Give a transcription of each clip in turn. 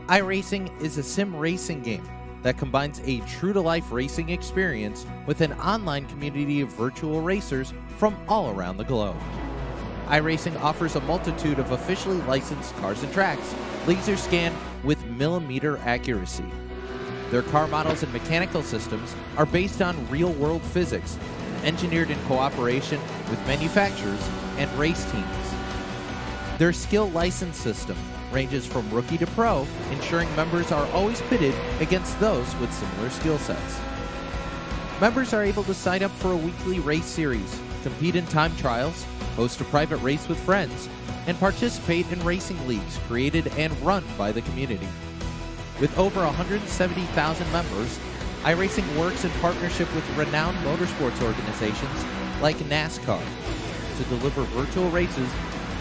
iRacing is a sim racing game that combines a true-to-life racing experience with an online community of virtual racers from all around the globe. iRacing offers a multitude of officially licensed cars and tracks, laser scanned with millimeter accuracy. Their car models and mechanical systems are based on real-world physics, engineered in cooperation with manufacturers and race teams. Their skill license system ranges from rookie to pro, ensuring members are always pitted against those with similar skill sets. Members are able to sign up for a weekly race series, compete in time trials, host a private race with friends, and participate in racing leagues created and run by the community. With over 170,000 members, iRacing works in partnership with renowned motorsports organizations like NASCAR to deliver virtual races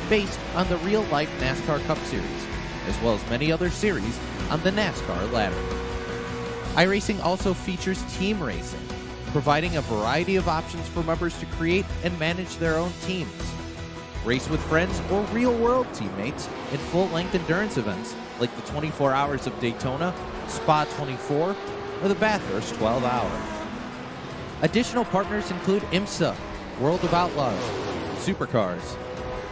based on the real-life NASCAR Cup Series, as well as many other series on the NASCAR ladder. iRacing also features team racing, providing a variety of options for members to create and manage their own teams. Race with friends or real-world teammates in full-length endurance events like the 24 Hours of Daytona, Spa 24, or the Bathurst 12 Hour. Additional partners include IMSA, World of Outlaws, Supercars,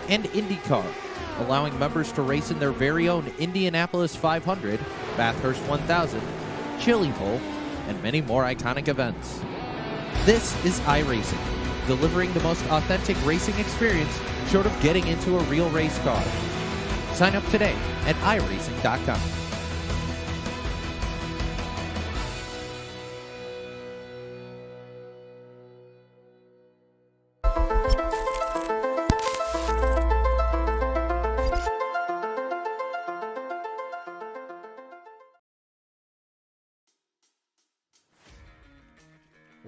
and IndyCar, allowing members to race in their very own Indianapolis 500, Bathurst 1000, Chili Bowl, and many more iconic events. This is iRacing, delivering the most authentic racing experience short of getting into a real race car. Sign up today at iRacing.com.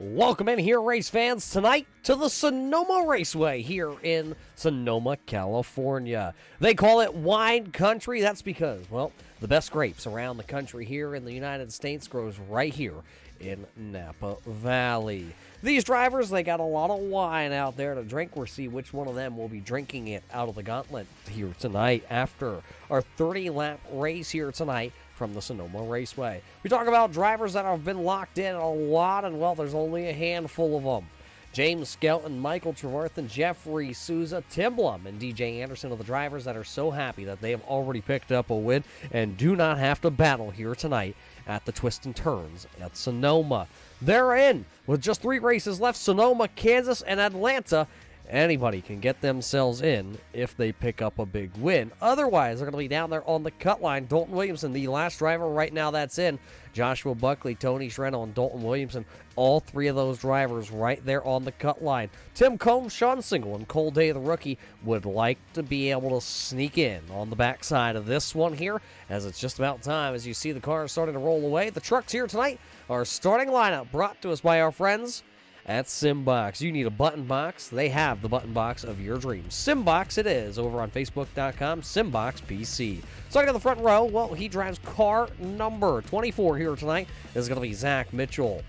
Welcome in here, race fans, tonight to the Sonoma Raceway here in Sonoma, California. They call it wine country. That's because, well, the best grapes around the country here in the United States grows right here in Napa Valley. These drivers, they got a lot of wine out there to drink. We'll see which one of them will be drinking it out of the gauntlet here tonight after our 30-lap race here tonight from the Sonoma Raceway. We talk about drivers that have been locked in a lot, and well, there's only a handful of them. James Skelton, Michael Trevarthen, Jeffrey Souza, Tim Blum, and DJ Anderson are the drivers that are so happy that they have already picked up a win and do not have to battle here tonight at the twists and turns at Sonoma. They're in with just 3 races left: Sonoma, Kansas, and Atlanta. Anybody can get themselves in if they pick up a big win. Otherwise, they're going to be down there on the cut line. Dalton Williamson, the last driver right now that's in. Joshua Buckley, Tony Shreno, and Dalton Williamson, all 3 of those drivers right there on the cut line. Tim Combs, Sean Single, and Cole Day, the rookie, would like to be able to sneak in on the backside of this one here, as it's just about time. As you see the cars starting to roll away, the trucks here tonight, our starting lineup brought to us by our friends at SimBox. You need a button box, they have the button box of your dreams. SimBox it is, over on Facebook.com, SimBox PC. Starting on the front row, well, he drives car number 24 here tonight. This is going to be Zach Mitchell.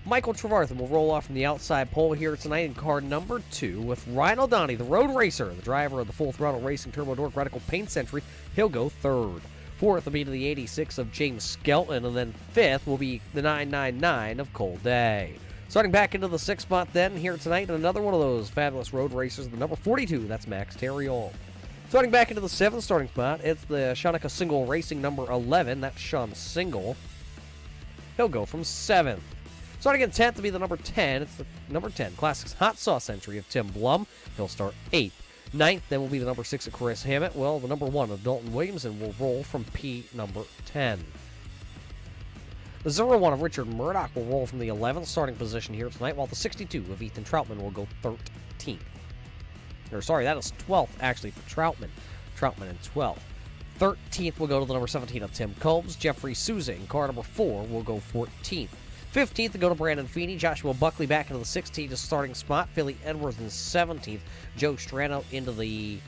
Michael Trevarthen will roll off from the outside pole here tonight in car number 2 with Ryan O'Donnell, the road racer, the driver of the Full Throttle Racing Turbo Dork Radical Paint Century. He'll go 3rd. 4th will be to the 86 of James Skelton, and then 5th will be the 999 of Cole Day. Starting back into the 6th spot then here tonight, another one of those fabulous road racers, the number 42, that's Max Terriol. Starting back into the 7th starting spot, it's the Shanika Single Racing number 11, that's Sean Single. He'll go from 7th. Starting in 10th to be the number 10, it's the number 10 Classics Hot Sauce entry of Tim Blum. He'll start 8th. 9th then will be the number 6 of Chris Hammett. Well, the number 1 of Dalton Williamson will roll from P number 10. The 01 of Richard Murdoch will roll from the 11th starting position here tonight, while the 62 of Ethan Troutman will go 13th. Or sorry, that is 12th actually for Troutman. Troutman in 12th. 13th will go to the number 17 of Tim Combs. Jeffrey Souza in car number 4 will go 14th. 15th to go to Brandon Feeney. Joshua Buckley back into the 16th starting spot. Philly Edwards in 17th. Joe Strano into the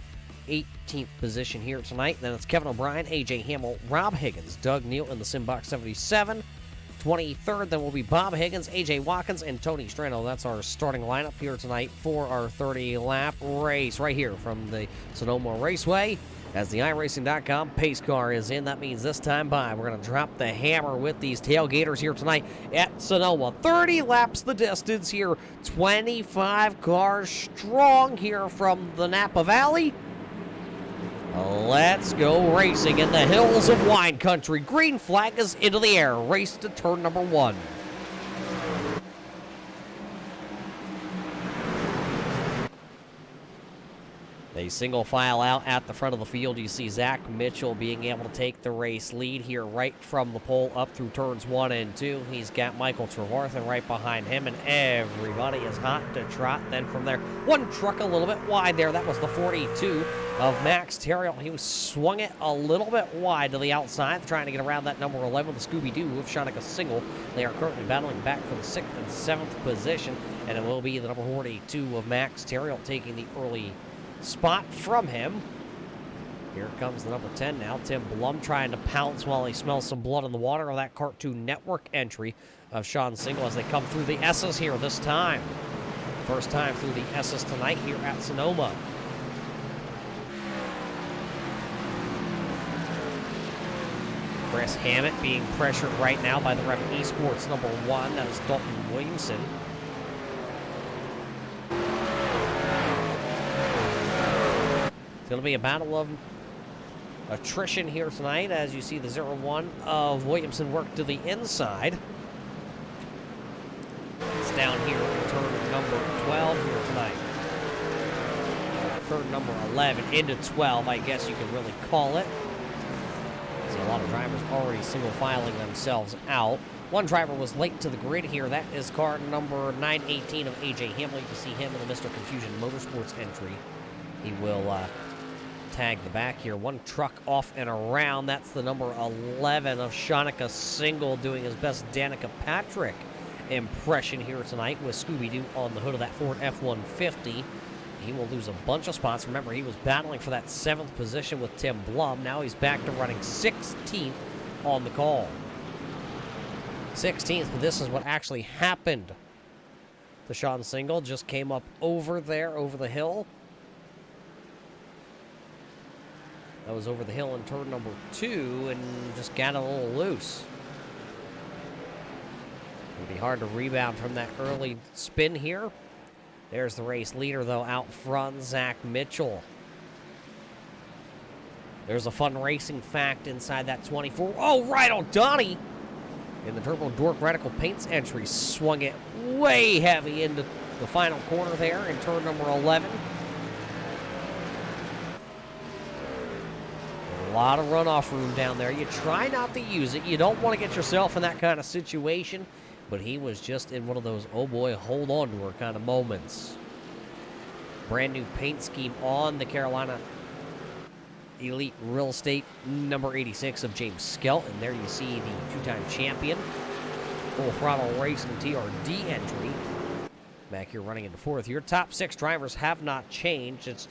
18th position here tonight. Then it's Kevin O'Brien, A.J. Hamill, Rob Higgins, Doug Neal in the Simbox 77. 23rd, then will be Bob Higgins, A.J. Watkins, and Tony Strano. That's our starting lineup here tonight for our 30-lap race right here from the Sonoma Raceway. As the iRacing.com pace car is in, that means this time by, we're going to drop the hammer with these tailgaters here tonight at Sonoma. 30 laps the distance here, 25 cars strong here from the Napa Valley. Let's go racing in the hills of wine country. Green flag is into the air. Race to turn number 1. They single file out at the front of the field. You see Zach Mitchell being able to take the race lead here right from the pole up through turns 1 and 2. He's got Michael Trevarthen right behind him, and everybody is hot to trot. Then from there, one truck a little bit wide there. That was the 42 of Max Terrill. He swung it a little bit wide to the outside, trying to get around that number 11, the Scooby-Doo with Shanika Single. They are currently battling back for the 6th and 7th position, and it will be the number 42 of Max Terrill taking the early spot from him. Here comes the number 10 now. Tim Blum trying to pounce while he smells some blood in the water of that Cartoon Network entry of Sean Single as they come through the S's here this time. First time through the S's tonight here at Sonoma. Chris Hammett being pressured right now by the Rev Esports number 1. That is Dalton Williamson. It's going to be a battle of attrition here tonight as you see the 0-1 of Williamson work to the inside. It's down here in turn number 12 here tonight. Turn number 11 into 12, I guess you could really call it. See a lot of drivers already single filing themselves out. One driver was late to the grid here. That is car number 918 of AJ Hamlin. You can see him in the Mr. Confusion Motorsports entry. He will tag the back here. One truck off and around. That's the number 11 of Shanika Single doing his best Danica Patrick impression here tonight with Scooby-Doo on the hood of that Ford F-150. He will lose a bunch of spots. Remember, he was battling for that 7th position with Tim Blum. Now he's back to running 16th on the call. 16th, but this is what actually happened to Sean Single. Just came up over there, over the hill. That was over the hill in turn number 2 and just got a little loose. It'll be hard to rebound from that early spin here. There's the race leader, though, out front, Zach Mitchell. There's a fun racing fact inside that 24. Oh, right on Donnie! In the Turbo Dork Radical Paints entry, swung it way heavy into the final corner there in turn number 11. A lot of runoff room down there. You try not to use it. You don't want to get yourself in that kind of situation. But he was just in one of those, oh boy, hold on to her kind of moments. Brand new paint scheme on the Carolina Elite Real Estate number 86 of James Skelton. There you see the two-time champion. Full Throttle Racing TRD entry. Back here running into 4th. Your top 6 drivers have not changed. It's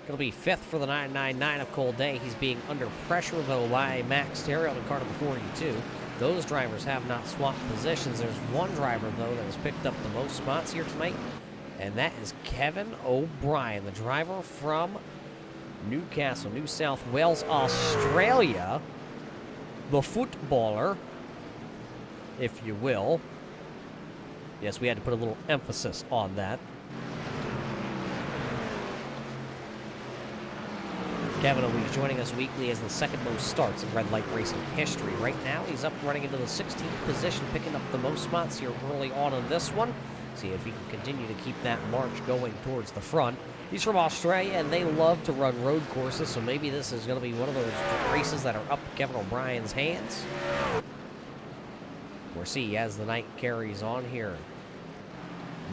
going to be 5th for the 999 of Cole Day. He's being under pressure, though, by Max Terrill in car number 42. Those drivers have not swapped positions. There's one driver, though, that has picked up the most spots here tonight, and that is Kevin O'Brien, the driver from Newcastle, New South Wales, Australia. The footballer, if you will. Yes, we had to put a little emphasis on that. Kevin will be joining us weekly as the 2nd most starts in red light racing history. Right now, he's up running into the 16th position, picking up the most spots here early on in this one. See if he can continue to keep that march going towards the front. He's from Australia, and they love to run road courses, so maybe this is going to be one of those races that are up Kevin O'Brien's hands. We'll see as the night carries on here.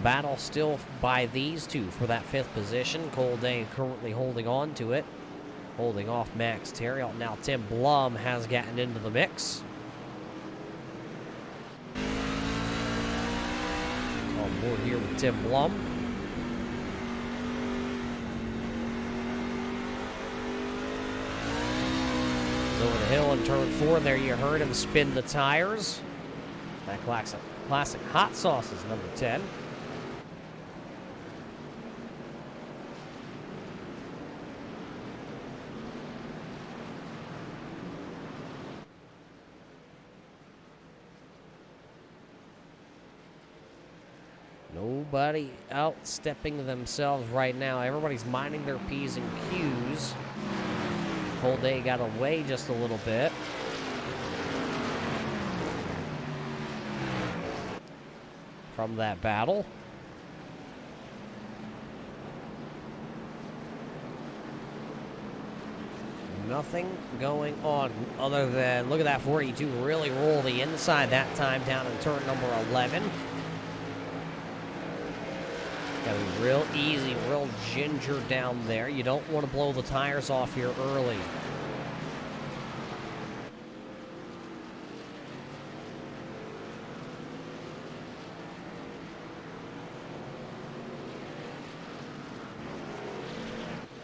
Battle still by these two for that 5th position. Cole Day currently holding on to it. Holding off Max Terrill. Now Tim Blum has gotten into the mix. On board here with Tim Blum. He's over the hill in turn 4. There you heard him spin the tires. That classic hot sauce is number 10. nobody outstepping themselves right now. Everybody's minding their P's and Q's. Cold Day got away just a little bit. From that battle. Nothing going on other than, look at that 42 really roll the inside that time down in turn number 11. Got to be real easy, real ginger down there. You don't want to blow the tires off here early.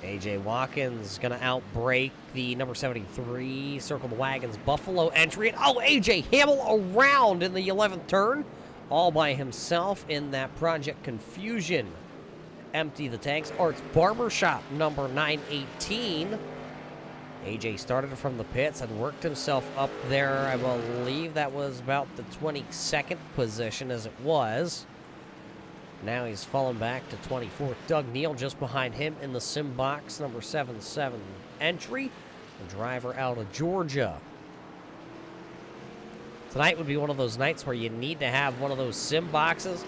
A.J. Watkins going to outbreak the number 73 Circle the Wagons Buffalo entry. And A.J. Hamill around in the 11th turn. All by himself in that Project Confusion. Empty the tanks. Arts Barbershop number 918. A.J. started from the pits and worked himself up there. I believe that was about the 22nd position as it was. Now he's fallen back to 24th. Doug Neal just behind him in the sim box, number 77 entry. The driver out of Georgia. Tonight would be one of those nights where you need to have one of those sim boxes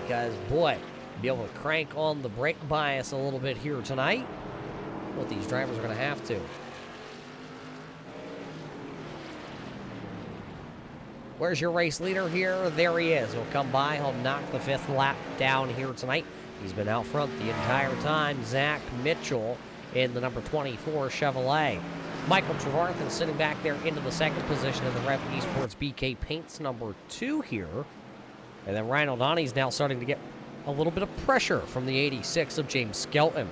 because, boy, be able to crank on the brake bias a little bit here tonight. Well, these drivers are going to have to. Where's your race leader here? There he is. He'll come by. He'll knock the 5th lap down here tonight. He's been out front the entire time. Zach Mitchell in the number 24 Chevrolet. Michael Trevarthen sitting back there into the 2nd position in the Rev Esports BK Paints number 2 here. And then Ryan O'Donnell's now starting to get a little bit of pressure from the 86 of James Skelton.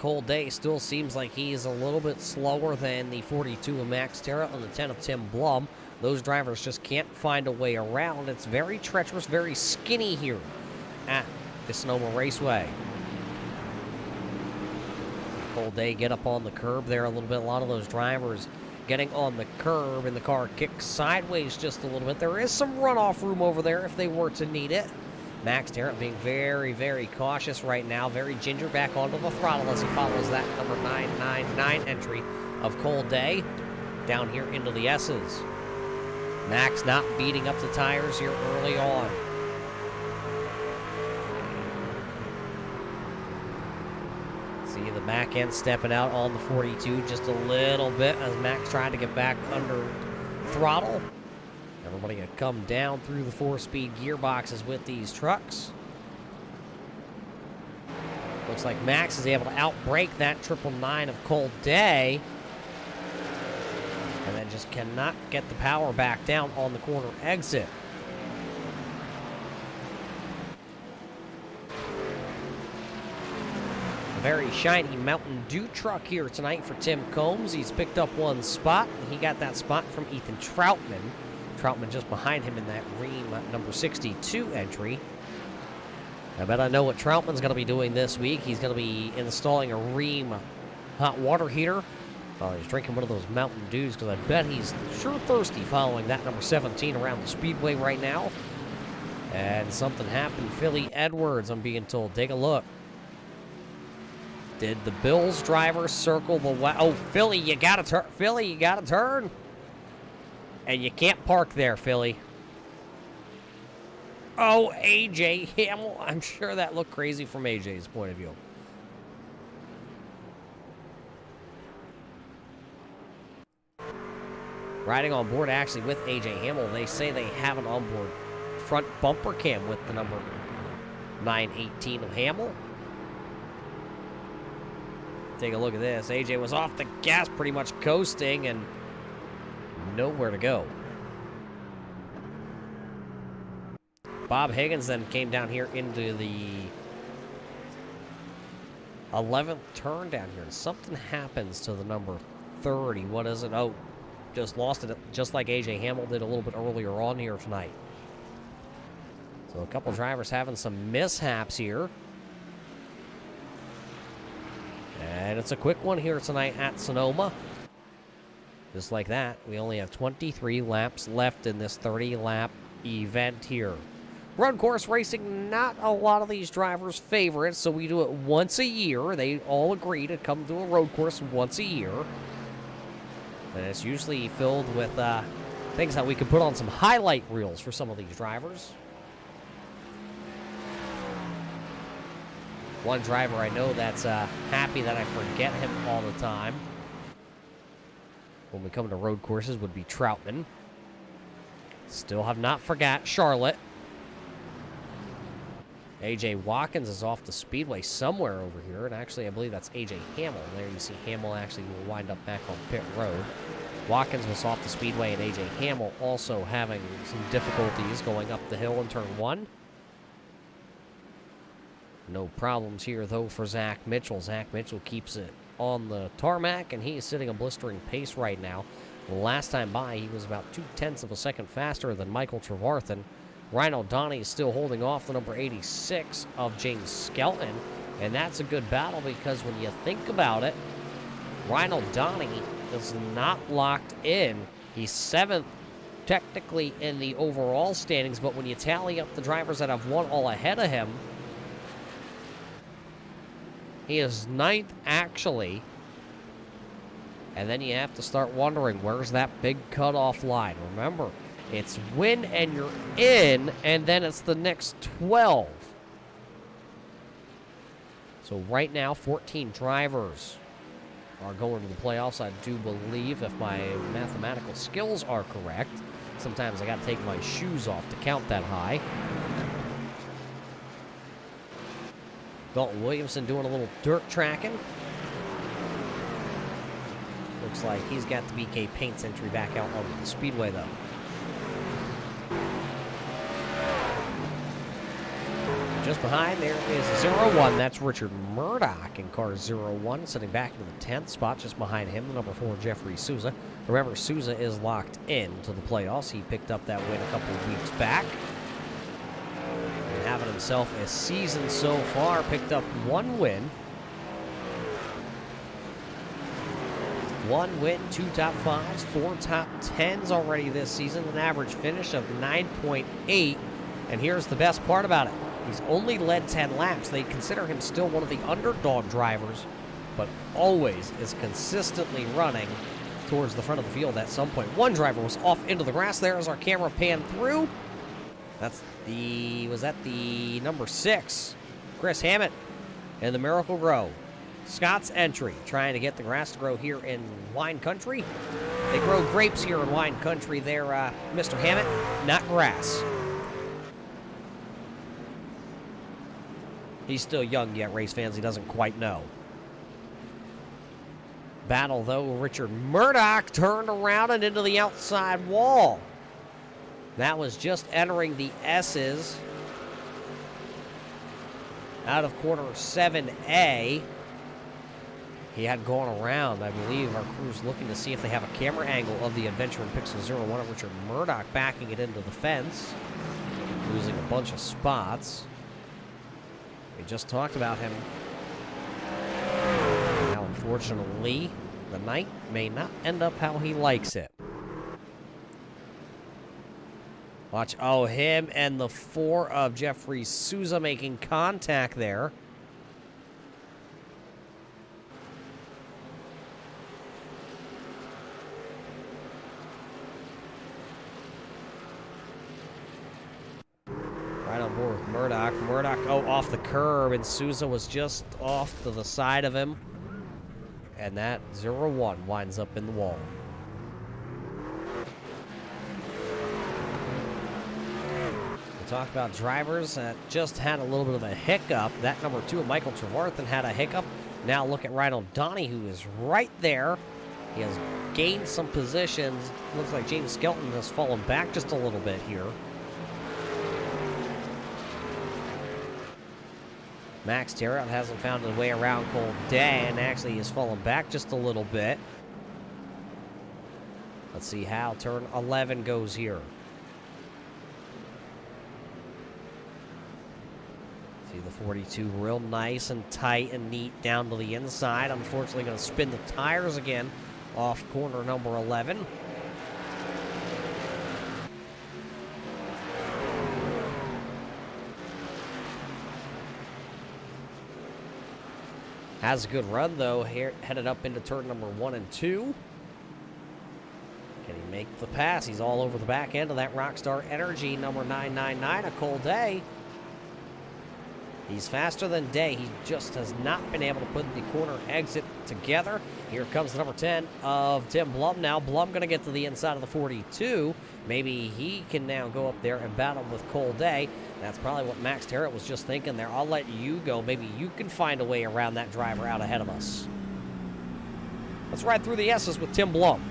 Cold Day still seems like he's a little bit slower than the 42 of Max Terra and the 10 of Tim Blum. Those drivers just can't find a way around. It's very treacherous, very skinny here at the Sonoma Raceway. Cold Day get up on the curb there a little bit. A lot of those drivers getting on the curb and the car kicks sideways just a little bit. There is some runoff room over there if they were to need it. Max Tarrant being very, very cautious right now. Very ginger back onto the throttle as he follows that number 999 entry of Cold Day down here into the S's. Max not beating up the tires here early on. See the back end stepping out on the 42 just a little bit as Max trying to get back under throttle. Everybody going to come down through the 4-speed gearboxes with these trucks. Looks like Max is able to outbrake that 999 of Cold Day. And then just cannot get the power back down on the corner exit. A very shiny Mountain Dew truck here tonight for Tim Combs. He's picked up one spot. He got that spot from Ethan Troutman. Troutman just behind him in that Ream number 62 entry. I bet I know what Troutman's going to be doing this week. He's going to be installing a Ream hot water heater. Oh, he's drinking one of those Mountain Dews because I bet he's sure thirsty following that number 17 around the speedway right now. And something happened. Philly Edwards, I'm being told. Take a look. Did the Bills driver circle the... Oh, Philly, you got to turn. Philly, you got to turn. And you can't park there, Philly. Oh, A.J. Hamill. I'm sure that looked crazy from A.J.'s point of view. Riding on board actually with A.J. Hamill. They say they have an onboard front bumper cam with the number 918 of Hamill. Take a look at this. A.J. was off the gas, pretty much coasting, and nowhere to go. Bob Higgins then came down here into the 11th turn down here, and something happens to the number 30. What is it? Oh, just lost it, just like A.J. Hamill did a little bit earlier on here tonight. So a couple drivers having some mishaps here. And it's a quick one here tonight at Sonoma. Just like that, we only have 23 laps left in this 30-lap event here. Road course racing, not a lot of these drivers' favorites, so we do it once a year. They all agree to come to a road course once a year. And it's usually filled with things that we can put on some highlight reels for some of these drivers. One driver I know that's happy that I forget him all the time when we come to road courses would be Troutman. Still have not forgot Charlotte. A.J. Watkins is off the speedway somewhere over here, and actually I believe that's A.J. Hamill. There you see Hamill actually will wind up back on pit road. Watkins was off the speedway, and A.J. Hamill also having some difficulties going up the hill in turn 1. No problems here, though, for Zach Mitchell. Zach Mitchell keeps it on the tarmac, and he is sitting a blistering pace right now. Last time by, he was about 0.2 of a second faster than Michael Trevarthen. Ryan Donnie is still holding off the number 86 of James Skelton, and that's a good battle because when you think about it, Ryan Donnie is not locked in. He's 7th technically in the overall standings, but when you tally up the drivers that have won all ahead of him, he is 9th actually. And then you have to start wondering, where's that big cutoff line? Remember, it's win and you're in, and then it's the next 12. So right now, 14 drivers are going to the playoffs, I do believe, if my mathematical skills are correct. Sometimes I got to take my shoes off to count that high. Dalton Williamson doing a little dirt tracking. Looks like he's got the BK Paints entry back out onto the speedway, though. Just behind there is 0-1. That's Richard Murdoch in car 0-1, sitting back into the 10th spot. Just behind him, the number 4, Jeffrey Souza. Remember, Souza is locked in to the playoffs. He picked up that win a couple of weeks back. And having himself a season so far, picked up 1 win. 1 win, 2 top 5s, 4 top 10s already this season, an average finish of 9.8. And here's the best part about it. He's only led 10 laps. They consider him still one of the underdog drivers, but always is consistently running towards the front of the field at some point. One driver was off into the grass there as our camera panned through. Was that the number 6, Chris Hammett in the Miracle Grow. Scott's entry, trying to get the grass to grow here in wine country. They grow grapes here in wine country there, Mr. Hammett, not grass. He's still young yet, race fans. He doesn't quite know. Battle, though. Richard Murdoch turned around and into the outside wall. That was just entering the S's out of corner 7A. He had gone around. I believe our crew's looking to see if they have a camera angle of the Adventure in Pixel 01 of Richard Murdoch backing it into the fence, losing a bunch of spots. We just talked about him. Now, unfortunately, the night may not end up how he likes it. Watch, oh, him and the 4 of Jeffrey Souza making contact there. Right on board with Murdoch. Murdoch, off the curb, and Souza was just off to the side of him. And that 0-1 winds up in the wall. We talk about drivers that just had a little bit of a hiccup. That number 2 of Michael Trevarthen had a hiccup. Now look at Ryan O'Donnell, who is right there. He has gained some positions. Looks like James Skelton has fallen back just a little bit here. Max Terrell hasn't found his way around Cold Day and actually has fallen back just a little bit. Let's see how turn 11 goes here. See the 42 real nice and tight and neat down to the inside. Unfortunately going to spin the tires again off corner number 11. Has a good run, though, here, headed up into turn number 1 and 2. Can he make the pass? He's all over the back end of that Rockstar Energy, number 999, a Cole Day. He's faster than Day. He just has not been able to put the corner exit together. Here comes the number 10 of Tim Blum. Now Blum going to get to the inside of the 42. Maybe he can now go up there and battle with Cole Day. That's probably what Max Terrett was just thinking there. I'll let you go. Maybe you can find a way around that driver out ahead of us. Let's ride through the S's with Tim Blum.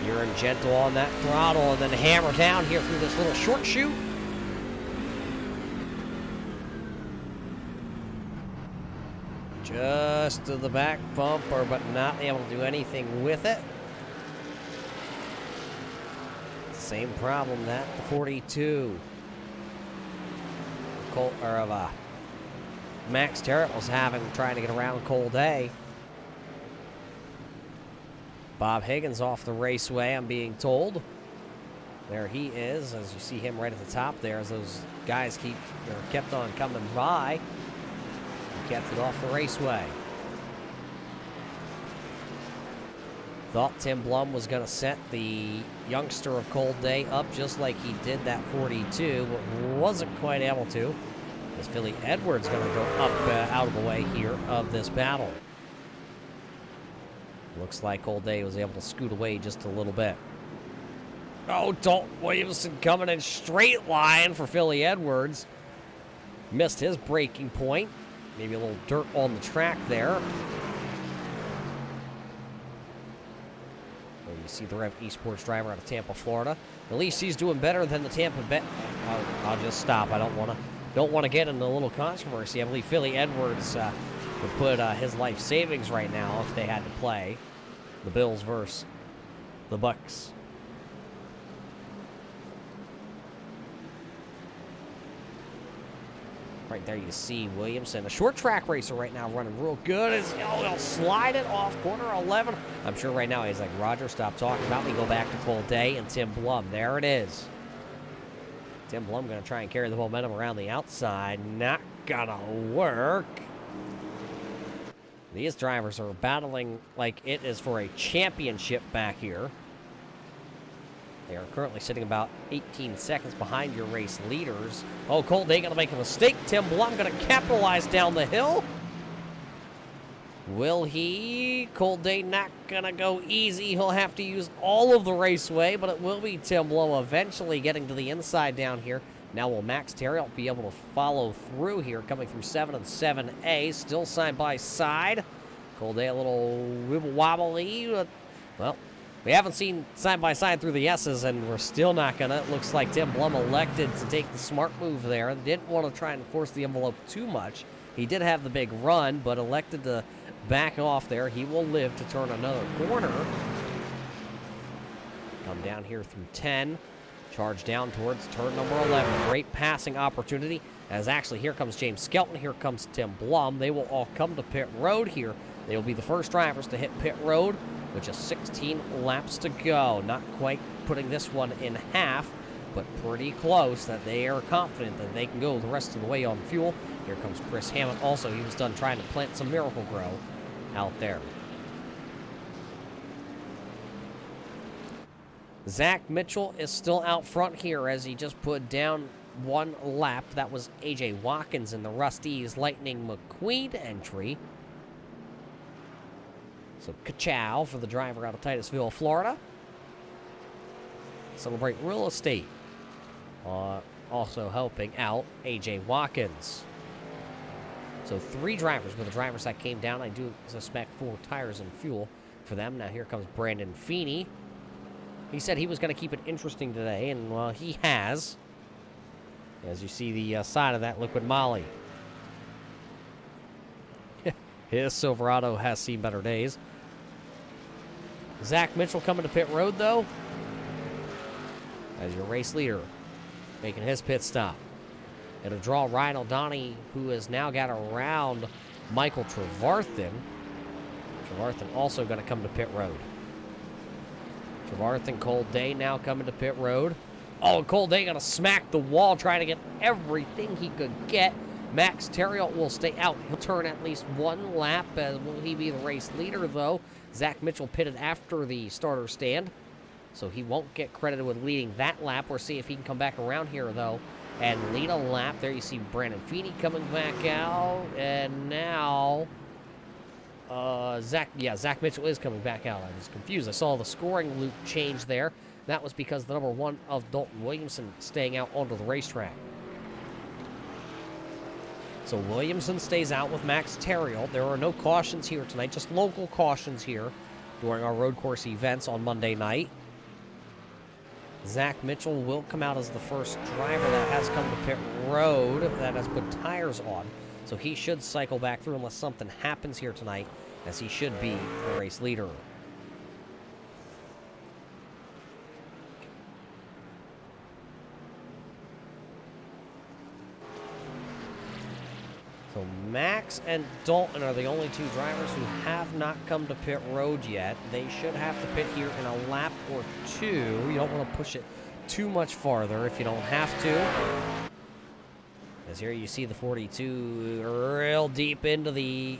You're in gentle on that throttle and then hammer down here through this little short chute. Just to the back bumper, but not able to do anything with it. Same problem that the 42 Max Terrett was having trying to get around Cole Day. Bob Higgins off the raceway, I'm being told. There he is, as you see him right at the top there, as those guys kept on coming by. He kept it off the raceway. Thought Tim Blum was going to set the youngster of Cold Day up just like he did that 42, but wasn't quite able to. As Philly Edwards going to go up out of the way here of this battle. Looks like Old Day was able to scoot away just a little bit. Oh, Dalton Williamson coming in straight line for Philly Edwards. Missed his braking point. Maybe a little dirt on the track there. Oh, you see the Rev Esports driver out of Tampa, Florida. At least he's doing better than the Tampa Bay. I'll just stop. I don't want to get into a little controversy. I believe Philly Edwards would put his life savings right now if they had to play the Bills versus the Bucks. Right there you see Williamson, a short track racer right now running real good. He'll slide it off corner 11. I'm sure right now he's like, Roger, stop talking about me. Go back to Cole Day and Tim Blum. There it is. Tim Blum going to try and carry the momentum around the outside. Not going to work. These drivers are battling like it is for a championship back here. They are currently sitting about 18 seconds behind your race leaders. Oh, Cole Day going to make a mistake. Tim Blum going to capitalize down the hill. Will he? Cole Day not going to go easy. He'll have to use all of the raceway, but it will be Tim Blum eventually getting to the inside down here. Now will Max Terrell be able to follow through here, coming through 7 and 7A, still side by side. Cole Day a little wibble-wobbly, but, well, we haven't seen side by side through the S's, and we're still not gonna. It looks like Tim Blum elected to take the smart move there. Didn't want to try and force the envelope too much. He did have the big run, but elected to back off there. He will live to turn another corner. Come down here through 10. Charge down towards turn number 11. Great passing opportunity. As actually, here comes James Skelton. Here comes Tim Blum. They will all come to pit road here. They will be the first drivers to hit pit road with just 16 laps to go. Not quite putting this one in half, but pretty close that they are confident that they can go the rest of the way on fuel. Here comes Chris Hammond. Also, he was done trying to plant some Miracle Grow out there. Zach Mitchell is still out front here as he just put down one lap. That was A.J. Watkins in the Rusty's Lightning McQueen entry. So ka-chow for the driver out of Titusville, Florida. Celebrate Real Estate. Also helping out A.J. Watkins. So 3 drivers with the drivers that came down. I do suspect 4 tires and fuel for them. Now here comes Brandon Feeney. He said he was going to keep it interesting today, and, well, he has. As you see the side of that liquid molly. His Silverado has seen better days. Zach Mitchell coming to pit road, though, as your race leader, making his pit stop. It'll draw Ryan O'Donnell, who has now got around Michael Trevarthen. Trevarthen also going to come to pit road. Trevarthen, Cole Day now coming to pit road. Oh, Cole Day going to smack the wall, trying to get everything he could get. Max Terriot will stay out. He'll turn at least one lap. Will he be the race leader, though? Zach Mitchell pitted after the starter stand, so he won't get credited with leading that lap. We'll see if he can come back around here, though, and lead a lap. There you see Brandon Feeney coming back out, and now Zach Mitchell is coming back out. I was confused. I saw the scoring loop change there. That was because the number 1 of Dalton Williamson staying out onto the racetrack. So Williamson stays out with Max Terriot. There are no cautions here tonight, just local cautions here during our road course events on Monday night. Zach Mitchell will come out as the first driver that has come to pit road, that has put tires on. So he should cycle back through unless something happens here tonight, as he should be the race leader. So Max and Dalton are the only 2 drivers who have not come to pit road yet. They should have to pit here in a lap or 2. You don't want to push it too much farther if you don't have to. As here you see the 42 real deep into the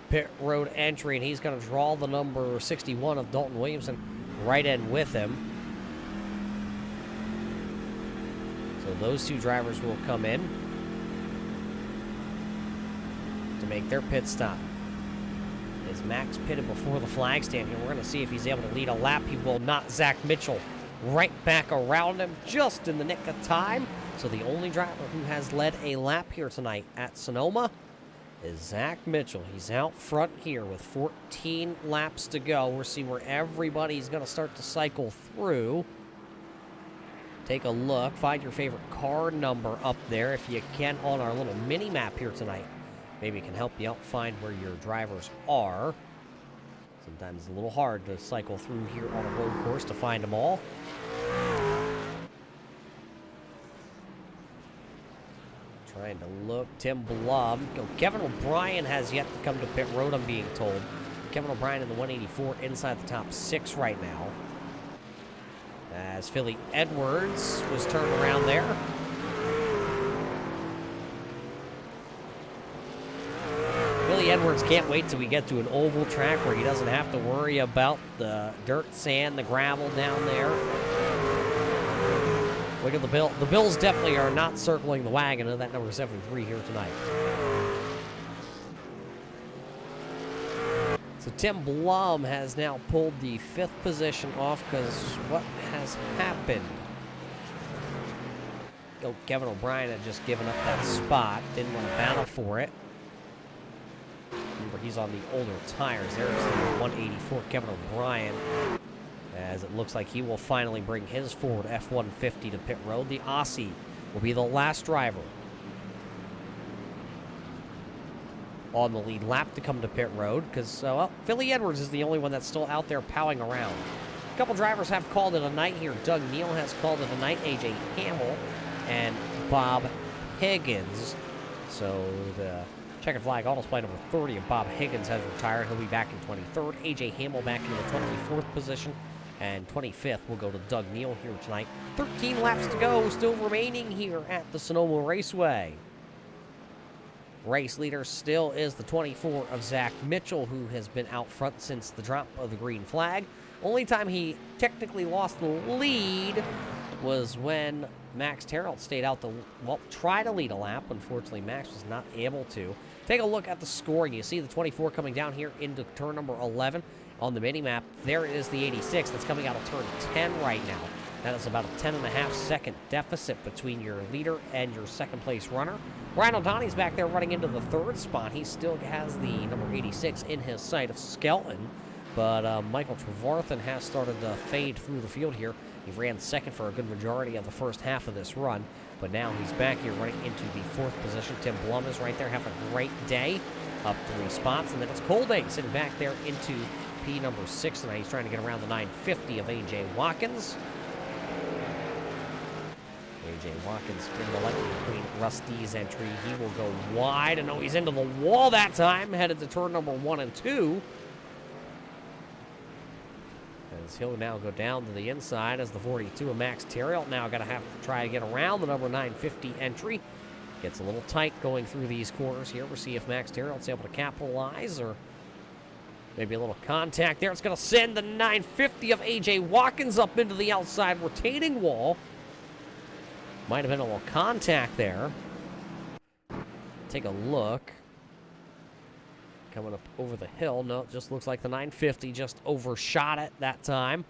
pit road entry, and he's going to draw the number 61 of Dalton Williamson right in with him. So those 2 drivers will come in to make their pit stop. Is Max pitted before the flag stand here? We're going to see if he's able to lead a lap. He will not. Zach Mitchell right back around him just in the nick of time. So the only driver who has led a lap here tonight at Sonoma is Zach Mitchell. He's out front here with 14 laps to go. We'll see where everybody's going to start to cycle through. Take a look. Find your favorite car number up there if you can on our little mini map here tonight. Maybe it can help you out find where your drivers are. Sometimes it's a little hard to cycle through here on a road course to find them all. Trying to look. Tim Blum. Kevin O'Brien has yet to come to pit road, I'm being told. Kevin O'Brien in the 184 inside the top 6 right now. As Philly Edwards was turned around there. Philly Edwards can't wait till we get to an oval track where he doesn't have to worry about the dirt, sand, the gravel down there. Look at the bill. The Bills definitely are not circling the wagon of that number 73 here tonight. So Tim Blum has now pulled the 5th position off because what has happened? Oh, Kevin O'Brien had just given up that spot. Didn't want to battle for it. Remember, he's on the older tires. There's the 184 Kevin O'Brien. As it looks like he will finally bring his Ford F-150 to pit road. The Aussie will be the last driver on the lead lap to come to pit road because, well, Philly Edwards is the only one that's still out there powing around. A couple drivers have called it a night here. Doug Neal has called it a night. A.J. Hamill and Bob Higgins. So the checkered flag auto display number 30 of Bob Higgins has retired. He'll be back in 23rd. A.J. Hamill back in the 24th position. And 25th will go to Doug Neal here tonight. 13 laps to go, still remaining here at the Sonoma Raceway. Race leader still is the 24 of Zach Mitchell, who has been out front since the drop of the green flag. Only time he technically lost the lead was when Max Terriot stayed out to, well, try to lead a lap. Unfortunately, Max was not able to. Take a look at the scoring. You see the 24 coming down here into turn number 11. On the mini-map, there is the 86 that's coming out of turn 10 right now. That is about a 10.5-second deficit between your leader and your second-place runner. Ryan O'Donnell's back there running into the 3rd spot. He still has the number 86 in his sight of Skelton. But Michael Trevarthen has started to fade through the field here. He ran 2nd for a good majority of the first half of this run. But now he's back here running into the 4th position. Tim Blum is right there having a great day. Up 3 spots. And then it's Colday sitting back there into P number 6 tonight. He's trying to get around the 950 of A.J. Watkins. A.J. Watkins in the light between Rusty's entry. He will go wide. And no, he's into the wall that time. Headed to turn number 1 and 2. As he'll now go down to the inside as the 42 of Max Terriel. Now got to have to try to get around the number 950 entry. Gets a little tight going through these corners here. We'll see if Max Terriel is able to capitalize or maybe a little contact there. It's going to send the 950 of A.J. Watkins up into the outside retaining wall. Might have been a little contact there. Take a look. Coming up over the hill. No, it just looks like the 950 just overshot it that time.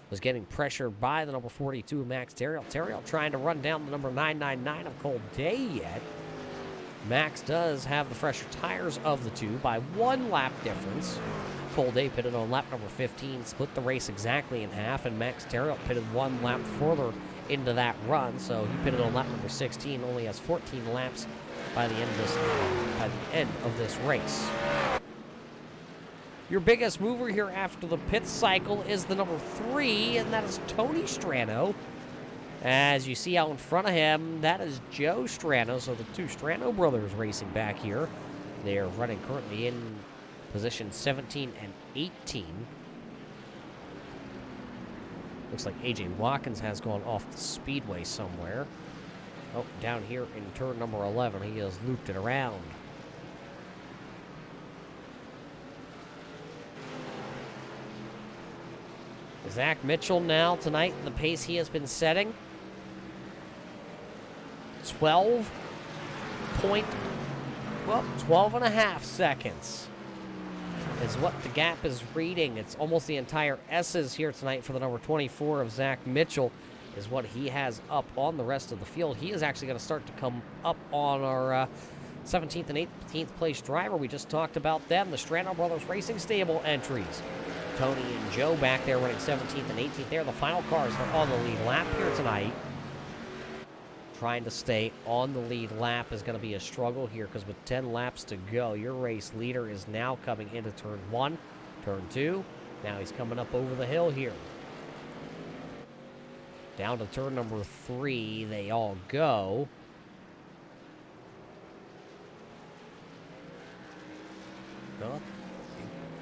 Was getting pressured by the number 42 of Max Terriel. Terriel trying to run down the number 999 of Cole Day yet. Max does have the fresher tires of the two by 1 lap difference. Cole Day pitted on lap number 15, split the race exactly in half, and Max Terriel pitted 1 lap further into that run, so he pitted on lap number 16, only has 14 laps by the end of this race. Your biggest mover here after the pit cycle is the number 3, and that is Tony Strano. As you see out in front of him, that is Joe Strano, so the 2 Strano brothers racing back here. They are running currently in position 17 and 18. Looks like A.J. Watkins has gone off the speedway somewhere. Oh, down here in turn number 11, he has looped it around. Zach Mitchell now tonight, the pace he has been setting. 12 and a half seconds is what the gap is reading. It's almost the entire S's here tonight for the number 24 of Zach Mitchell is what he has up on the rest of the field. He is actually going to start to come up on our 17th and 18th place driver. We just talked about them, the Strano Brothers Racing Stable entries. Tony and Joe back there running 17th and 18th there. The final cars are on the lead lap here tonight. Trying to stay on the lead lap is going to be a struggle here because with 10 laps to go, your race leader is now coming into turn 1, turn 2. Now he's coming up over the hill here. Down to turn number 3, they all go.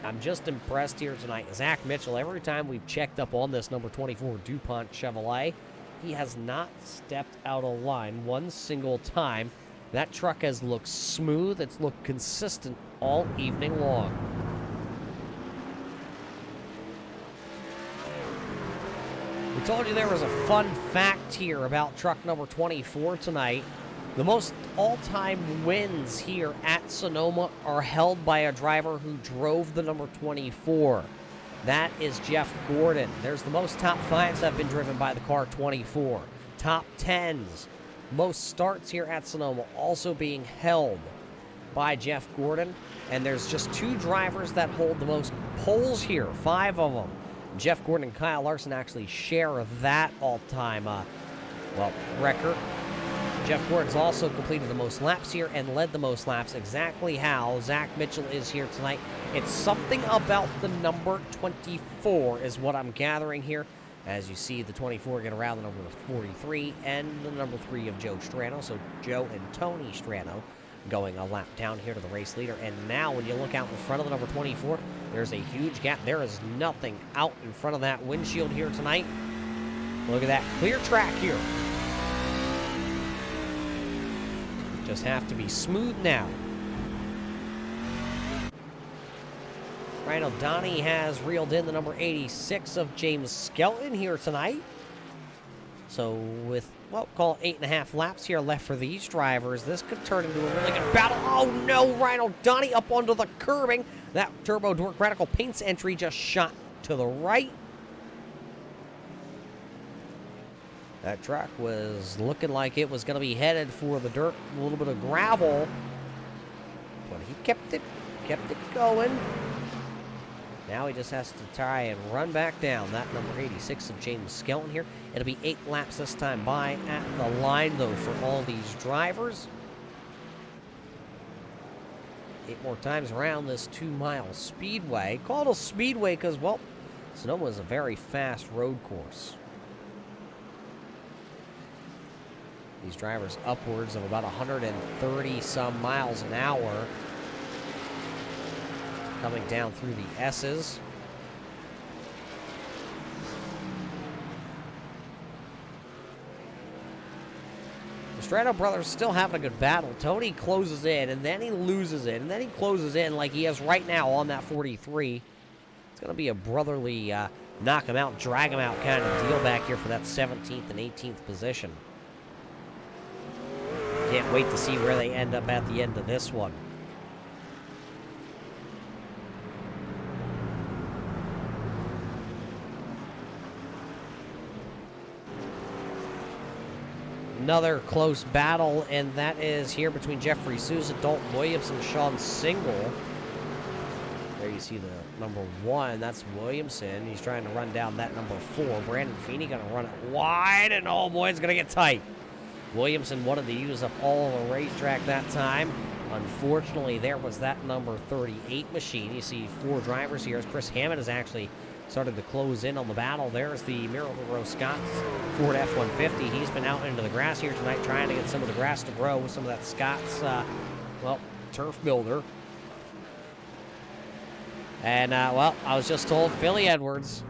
I'm just impressed here tonight. Zach Mitchell, every time we've checked up on this number 24 DuPont Chevrolet, he has not stepped out of line one single time. That truck has looked smooth. It's looked consistent all evening long. We told you there was a fun fact here about truck number 24 tonight. The most all-time wins here at Sonoma are held by a driver who drove the number 24. That is Jeff Gordon. There's the most top 5s that have been driven by the car 24. Top 10s. Most starts here at Sonoma also being held by Jeff Gordon. And there's just 2 drivers that hold the most poles here, 5 of them. Jeff Gordon and Kyle Larson actually share that all-time record. Jeff Gordon's also completed the most laps here and led the most laps, exactly how Zach Mitchell is here tonight. It's something about the number 24 is what I'm gathering here. As you see the 24 get around the number 43 and the number 3 of Joe Strano. So Joe and Tony Strano going a lap down here to the race leader. And now when you look out in front of the number 24, there's a huge gap. There is nothing out in front of that windshield here tonight. Look at that clear track here. Just have to be smooth now. Ryan O'Donnell has reeled in the number 86 of James Skelton here tonight. So with, call it 8.5 laps here left for these drivers, this could turn into a really good battle. Oh no, Ryan O'Donnell up onto the curbing. That Turbo Dork Radical Paints entry just shot to the right. That truck was looking like it was going to be headed for the dirt, a little bit of gravel. But he kept it going. Now he just has to try and run back down. That number 86 of James Skelton here. It'll be 8 laps this time by at the line, though, for all these drivers. 8 more times around this 2-mile speedway. Called a speedway because, well, Sonoma is a very fast road course. These drivers upwards of about 130-some miles an hour. Coming down through the S's. The Strano brothers still having a good battle. Tony closes in, and then he loses it, and then he closes in like he is right now on that 43. It's going to be a brotherly knock him out, drag him out kind of deal back here for that 17th and 18th position. Can't wait to see where they end up at the end of this one. Another close battle, and that is here between Jeffrey Sousa, Dalton Williamson, Sean Single. There you see the number 1. That's Williamson. He's trying to run down that number 4. Brandon Feeney going to run it wide, and oh boy, it's going to get tight. Williamson wanted to use up all of the racetrack that time. Unfortunately, there was that number 38 machine. You see 4 drivers here as Chris Hammond has actually started to close in on the battle. There's the Miracle-Gro Scott's Ford F-150. He's been out into the grass here tonight trying to get some of the grass to grow with some of that Scott's, turf builder. And, I was just told Philly Edwards.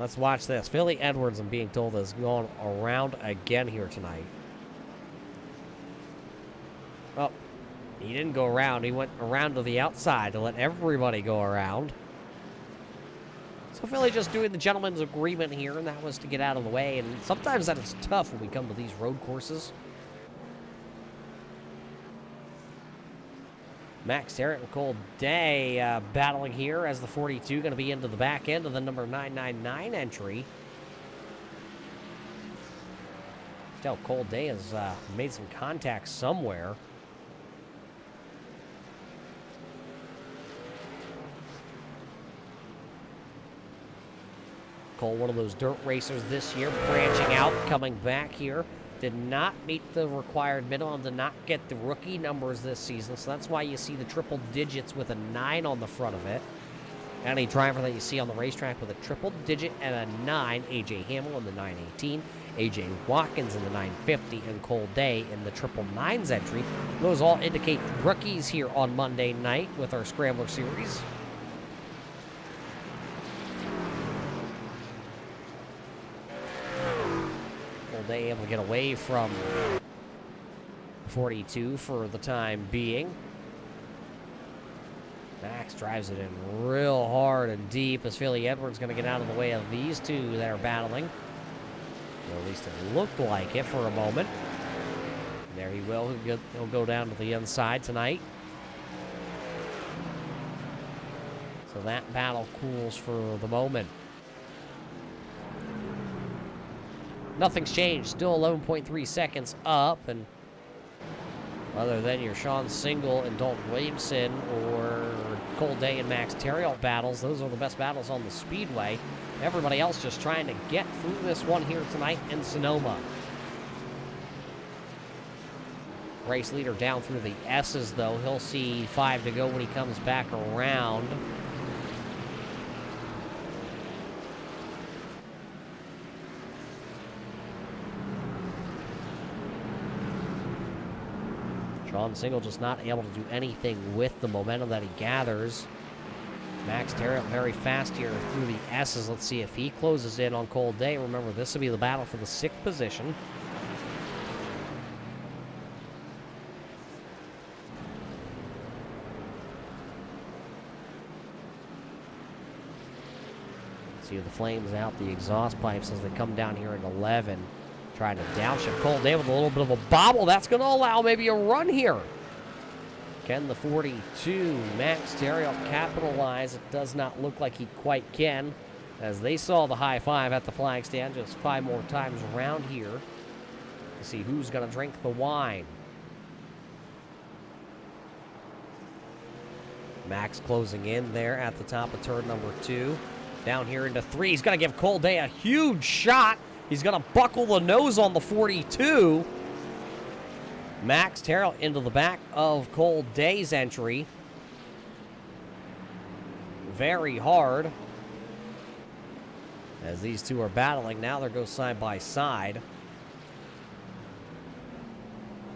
Let's watch this. Philly Edwards, I'm being told, is going around again here tonight. Well, he didn't go around. He went around to the outside to let everybody go around. So Philly just doing the gentleman's agreement here, and that was to get out of the way. And sometimes that is tough when we come to these road courses. Max Terrett and Cole Day battling here as the 42 going to be into the back end of the number 999 entry. Tell Cole Day has made some contact somewhere. Cole, one of those dirt racers this year, branching out, coming back here. Did not meet the required minimum, did not get the rookie numbers this season, so that's why you see the triple digits with a 9 on the front of it. Any driver that you see on the racetrack with a triple digit and a 9, A.J. Hamill in the 918, A.J. Watkins in the 950, and Cole Day in the triple nines entry. Those all indicate rookies here on Monday night with our Scrambler series. Day able to get away from 42 for the time being. Max drives it in real hard and deep as Philly Edwards going to get out of the way of these two that are battling. Or at least it looked like it for a moment. There he will. He'll go down to the inside tonight. So that battle cools for the moment. Nothing's changed. Still 11.3 seconds up. And other than your Sean Single and Dalton Williamson or Cole Day and Max Terriot battles, those are the best battles on the speedway. Everybody else just trying to get through this one here tonight in Sonoma. Race leader down through the S's, though. He'll see 5 to go when he comes back around. Sean Single just not able to do anything with the momentum that he gathers. Max Terriot very fast here through the S's. Let's see if he closes in on Cole Day. Remember, this will be the battle for the 6th position. See the flames out the exhaust pipes as they come down here at 11. Trying to downshift Cole Day with a little bit of a bobble. That's going to allow maybe a run here. Can the 42 Max Terriot capitalize? It does not look like he quite can, as they saw the high 5 at the flag stand just 5 more times around here to see who's going to drink the wine. Max closing in there at the top of turn number 2. Down here into 3. He's going to give Cole Day a huge shot. He's going to buckle the nose on the 42. Max Terrell into the back of Cole Day's entry. Very hard. As these two are battling, now they go side by side.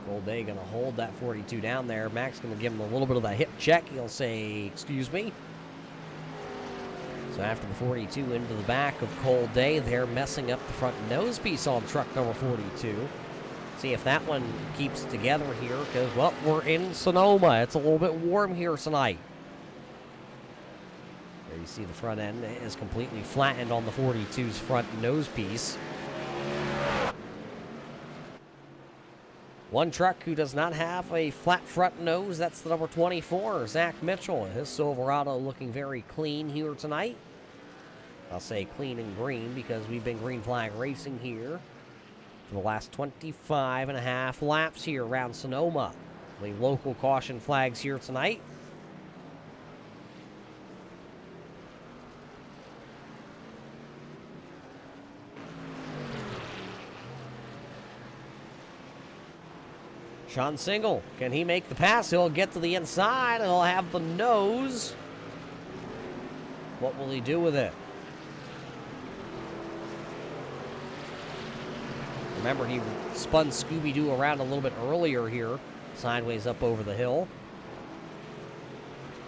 Cole Day going to hold that 42 down there. Max going to give him a little bit of a hip check. He'll say, excuse me. So after the 42 into the back of Cole Day, they're messing up the front nose piece on truck number 42. See if that one keeps together here, because, well, we're in Sonoma. It's a little bit warm here tonight. There you see the front end is completely flattened on the 42's front nose piece. One truck who does not have a flat front nose, that's the number 24, Zach Mitchell. His Silverado looking very clean here tonight. I'll say clean and green because we've been green flag racing here for the last 25 and a half laps here around Sonoma. The local caution flags here tonight. Sean Single, can he make the pass? He'll get to the inside. He'll have the nose. What will he do with it? Remember, he spun Scooby-Doo around a little bit earlier here, sideways up over the hill.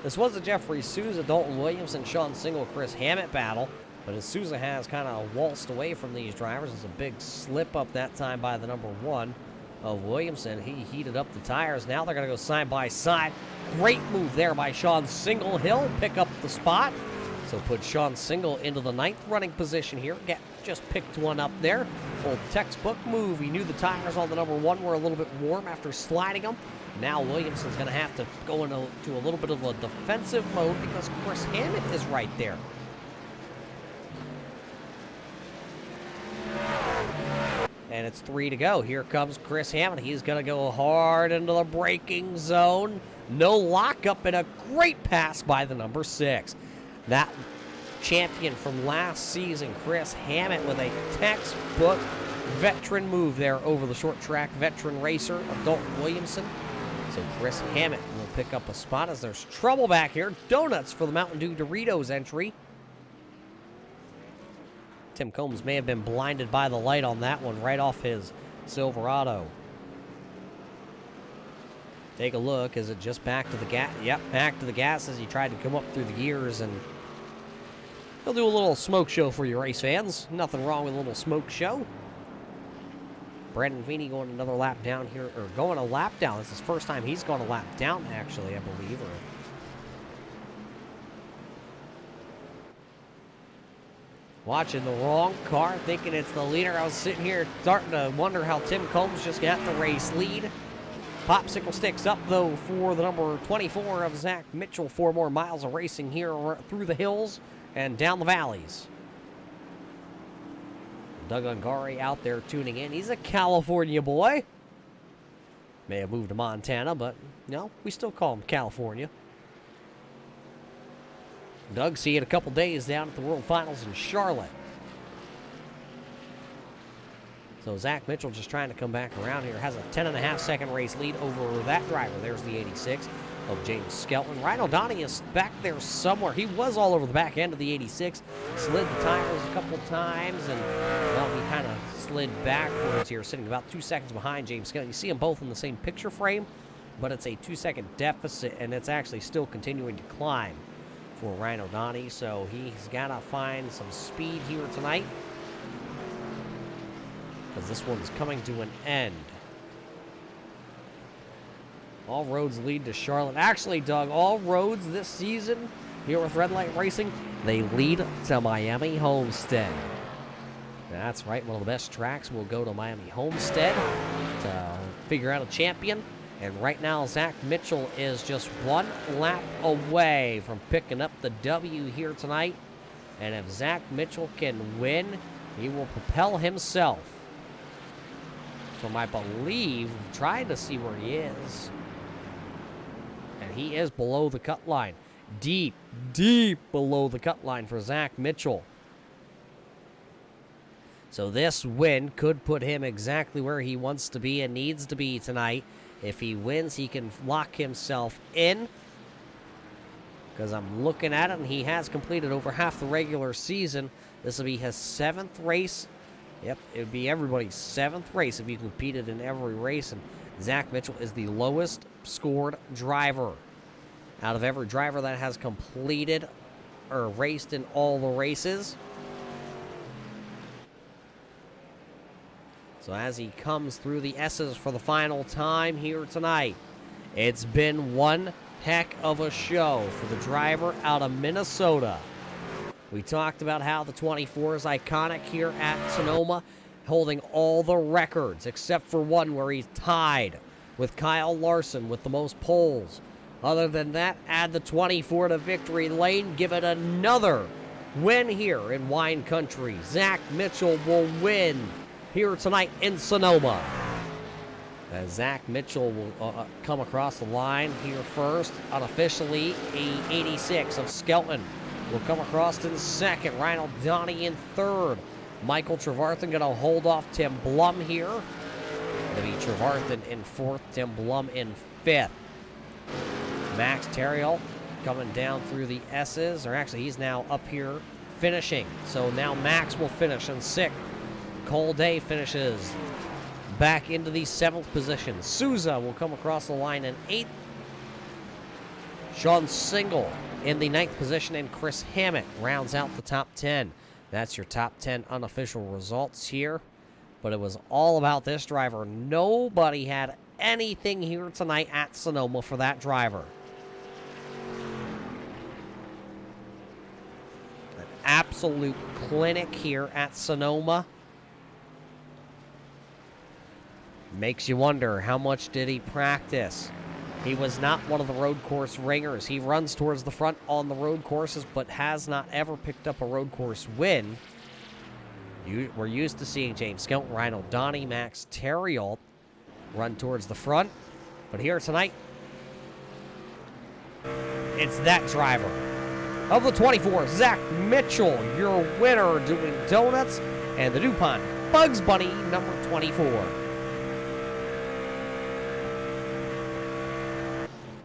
This was a Jeffrey Souza, Dalton Williamson, Sean Single, Chris Hammett battle, but as Souza has kind of waltzed away from these drivers, it's a big slip up that time by the number 1 of Williamson. He heated up the tires. Now they're going to go side by side. Great move there by Sean Single. He'll pick up the spot. So put Sean Single into the 9th running position here. Just picked one up there. Old textbook move. He knew the tires on the number 1 were a little bit warm after sliding them. Now Williamson's going to have to go into a little bit of a defensive mode because Chris Hammett is right there. And it's 3 to go. Here comes Chris Hammett. He's going to go hard into the braking zone. No lockup and a great pass by the number 6. That champion from last season, Chris Hammett, with a textbook veteran move there over the short track veteran racer of Dalton Williamson. So Chris Hammett will pick up a spot as there's trouble back here. Donuts for the Mountain Dew Doritos entry. Tim Combs may have been blinded by the light on that one right off his Silverado. Take a look. Is it just back to the gas? Yep, back to the gas as he tried to come up through the gears, and he'll do a little smoke show for you race fans. Nothing wrong with a little smoke show. Brandon Feeney going another lap down here, or going a lap down. This is his first time he's gone a lap down, actually, I believe. Watching the wrong car, thinking it's the leader. I was sitting here starting to wonder how Tim Combs just got the race lead. Popsicle sticks up, though, for the number 24 of Zach Mitchell. 4 more miles of racing here through the hills and down the valleys. Doug Ungari out there tuning in. He's a California boy. May have moved to Montana, but no, we still call him California. Doug, see you in a couple days down at the World Finals in Charlotte. So Zach Mitchell just trying to come back around here. Has a 10.5-second race lead over that driver. There's the 86 of James Skelton. Ryan O'Donnell is back there somewhere. He was all over the back end of the 86. Slid the tires a couple times, and, well, he kind of slid backwards here, sitting about 2 seconds behind James Skelton. You see them both in the same picture frame, but it's a 2-second deficit, and it's actually still continuing to climb for Ryan O'Donnell. So he's got to find some speed here tonight, because this one's coming to an end. All roads lead to Charlotte. Actually, Doug, all roads this season here with Red Light Racing, they lead to Miami Homestead. That's right, one of the best tracks will go to Miami Homestead to figure out a champion. And right now, Zach Mitchell is just 1 lap away from picking up the W here tonight. And if Zach Mitchell can win, he will propel himself from, I believe, trying to see where he is. And he is below the cut line. deep, deep below the cut line for Zach Mitchell. So this win could put him exactly where he wants to be and needs to be tonight. If he wins, he can lock himself in. Because I'm looking at it, and he has completed over half the regular season. This will be his 7th race. Yep, it would be everybody's 7th race if you competed in every race. And Zach Mitchell is the lowest scored driver out of every driver that has completed or raced in all the races. So as he comes through the S's for the final time here tonight, it's been one heck of a show for the driver out of Minnesota. We talked about how the 24 is iconic here at Sonoma, holding all the records except for one where he's tied with Kyle Larson with the most poles. Other than that, add the 24 to victory lane, give it another win here in wine country. Zach Mitchell will win here tonight in Sonoma. As Zach Mitchell will come across the line here first. Unofficially, a 86 of Skelton will come across in second. Ryan Donnie in third. Michael Trevarthen going to hold off Tim Blum here. It'll be Trevarthen in fourth, Tim Blum in fifth. Max Terriel coming down through the S's, or actually he's now up here finishing. So now Max will finish in sixth. Cole Day finishes back into the 7th position. Souza will come across the line in 8th. Sean Single in the 9th position, and Chris Hammett rounds out the top 10. That's your top 10 unofficial results here. But it was all about this driver. Nobody had anything here tonight at Sonoma for that driver. An absolute clinic here at Sonoma. Makes you wonder, how much did he practice? He was not one of the road course ringers. He runs towards the front on the road courses, but has not ever picked up a road course win. We're used to seeing James Skelton, Ryan O'Donnell, Max Terriel run towards the front. But here tonight, it's that driver. Of the 24, Zach Mitchell, your winner, doing donuts, and the DuPont Bugs Bunny, number 24.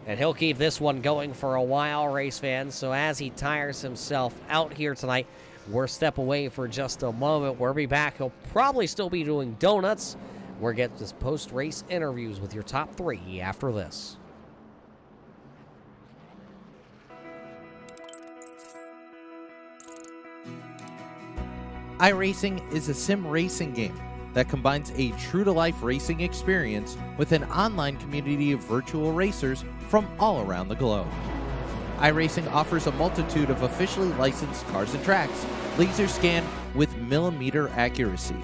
And he'll keep this one going for a while, race fans. So as he tires himself out here tonight, we'll step away for just a moment. We'll be back. He'll probably still be doing donuts. We'll get this post-race interviews with your top 3 after this. iRacing is a sim racing game that combines a true-to-life racing experience with an online community of virtual racers from all around the globe. iRacing offers a multitude of officially licensed cars and tracks, laser scanned with millimeter accuracy.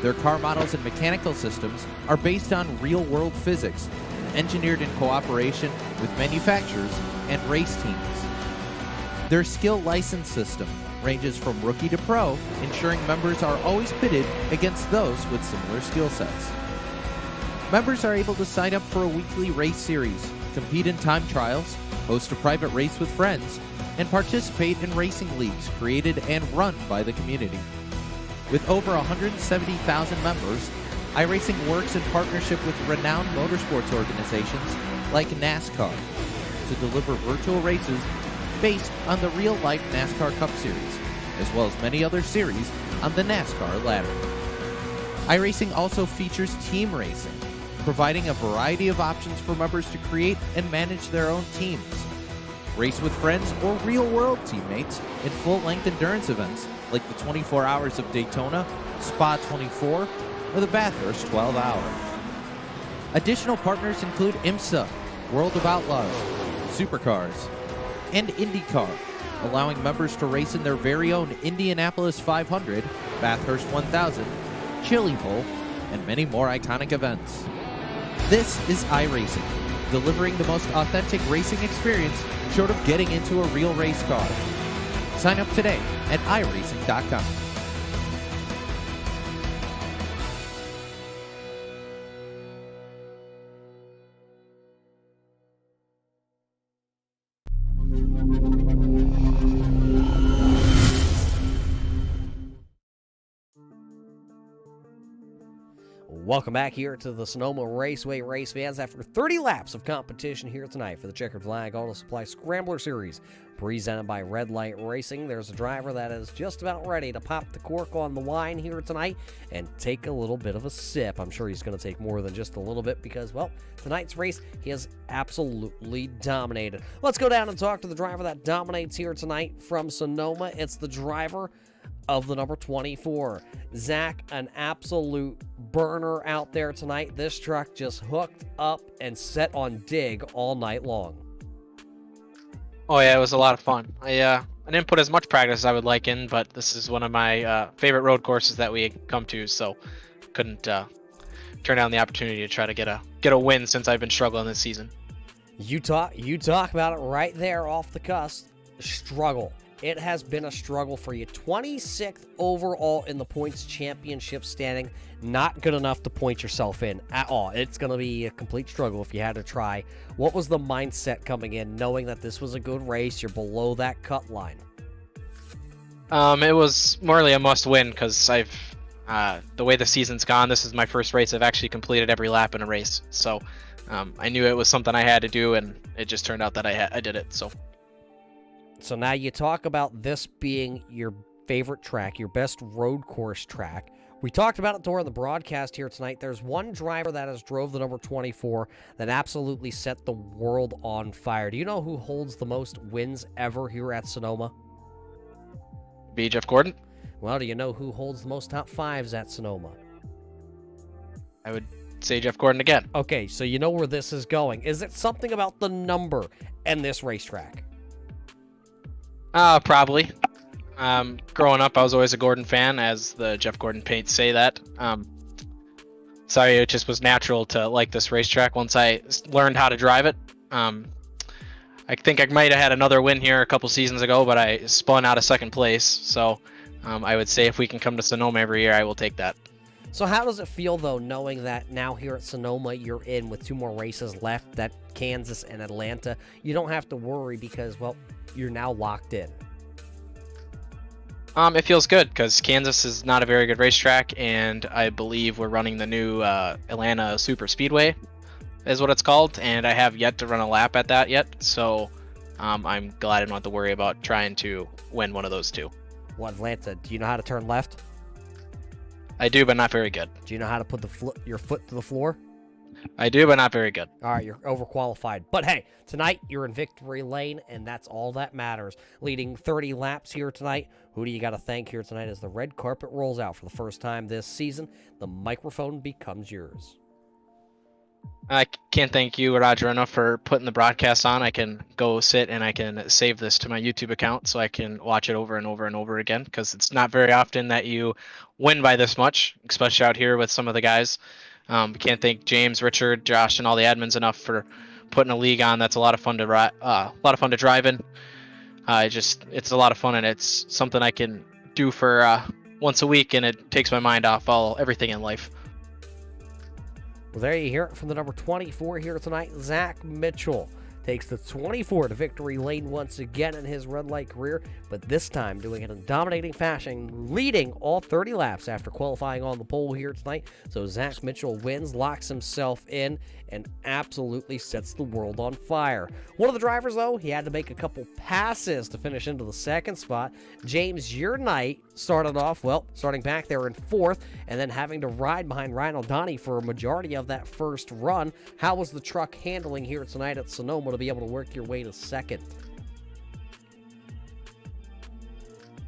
Their car models and mechanical systems are based on real-world physics, engineered in cooperation with manufacturers and race teams. Their skill license system ranges from rookie to pro, ensuring members are always pitted against those with similar skill sets. Members are able to sign up for a weekly race series, compete in time trials, host a private race with friends, and participate in racing leagues created and run by the community. With over 170,000 members, iRacing works in partnership with renowned motorsports organizations like NASCAR to deliver virtual races based on the real-life NASCAR Cup Series, as well as many other series on the NASCAR ladder. iRacing also features team racing, providing a variety of options for members to create and manage their own teams. Race with friends or real-world teammates in full-length endurance events like the 24 Hours of Daytona, Spa 24, or the Bathurst 12 Hour. Additional partners include IMSA, World of Outlaws, Supercars, and IndyCar, allowing members to race in their very own Indianapolis 500, Bathurst 1000, Chili Bowl, and many more iconic events. This is iRacing, delivering the most authentic racing experience short of getting into a real race car. Sign up today at iRacing.com. Welcome back here to the Sonoma Raceway race fans after 30 laps of competition here tonight for the Checkered Flag Auto Supply Scrambler Series. Presented by Red Light Racing, there's a driver that is just about ready to pop the cork on the wine here tonight and take a little bit of a sip. I'm sure he's going to take more than just a little bit because, well, tonight's race, he has absolutely dominated. Let's go down and talk to the driver that dominates here tonight from Sonoma. It's the driver of the number 24. Zach, an absolute burner out there tonight. This truck just hooked up and set on dig all night long. Oh yeah, it was a lot of fun. I didn't put as much practice as I would like in, but this is one of my favorite road courses that we come to, so couldn't turn down the opportunity to try to get a win since I've been struggling this season. You talk about it right there off the cusp. Struggle. It has been a struggle for you. 26th overall in the points championship standing. Not good enough to point yourself in at all. It's going to be a complete struggle if you had to try. What was the mindset coming in, knowing that this was a good race? You're below that cut line. It was morally a must-win because I've the way the season's gone. This is my first race I've actually completed every lap in a race. So I knew it was something I had to do, and it just turned out that I did it. So now you talk about this being your favorite track, your best road course track. We talked about it during the broadcast here tonight. There's one driver that has drove the number 24 that absolutely set the world on fire. Do you know who holds the most wins ever here at Sonoma? be Jeff Gordon. Well, do you know who holds the most top fives at Sonoma? I would say Jeff Gordon again. Okay, so you know where this is going. Is it something about the number and this racetrack? Probably. Growing up, I was always a Gordon fan, as the Jeff Gordon paints say that. Sorry, it just was natural to like this racetrack once I learned how to drive it. I think I might have had another win here a couple seasons ago, but I spun out of second place. So I would say if we can come to Sonoma every year, I will take that. So how does it feel, though, knowing that now here at Sonoma, you're in with 2 more races left, that Kansas and Atlanta? You don't have to worry because, well, you're now locked in. It feels good because Kansas is not a very good racetrack, and I believe we're running the new Atlanta Super Speedway, is what it's called, and I have yet to run a lap at that yet, so I'm glad I don't have to worry about trying to win one of those two. What, Atlanta, do you know how to turn left? I do, but not very good. Do you know how to put your foot to the floor? I do, but not very good. All right, you're overqualified. But hey, tonight you're in victory lane, and that's all that matters. Leading 30 laps here tonight. Who do you got to thank here tonight as the red carpet rolls out for the first time this season? The microphone becomes yours. I can't thank you, Roger, enough for putting the broadcast on. I can go sit and I can save this to my YouTube account so I can watch it over and over and over again, because it's not very often that you win by this much, especially out here with some of the guys. We can't thank James, Richard, Josh, and all the admins enough for putting a league on. That's a lot of fun to drive in. It's a lot of fun, and it's something I can do for once a week, and it takes my mind off everything in life. Well, there you hear it from the number 24 here tonight. Zach Mitchell takes the 24 to victory lane once again in his red light career, but this time doing it in dominating fashion, leading all 30 laps after qualifying on the pole here tonight. So Zach Mitchell wins, locks himself in, and absolutely sets the world on fire. One of the drivers, though, he had to make a couple passes to finish into the second spot. James Your Knight started off, well, starting back there in 4th, and then having to ride behind Ryan O'Donnell for a majority of that first run. How was the truck handling here tonight at Sonoma to be able to work your way to 2nd?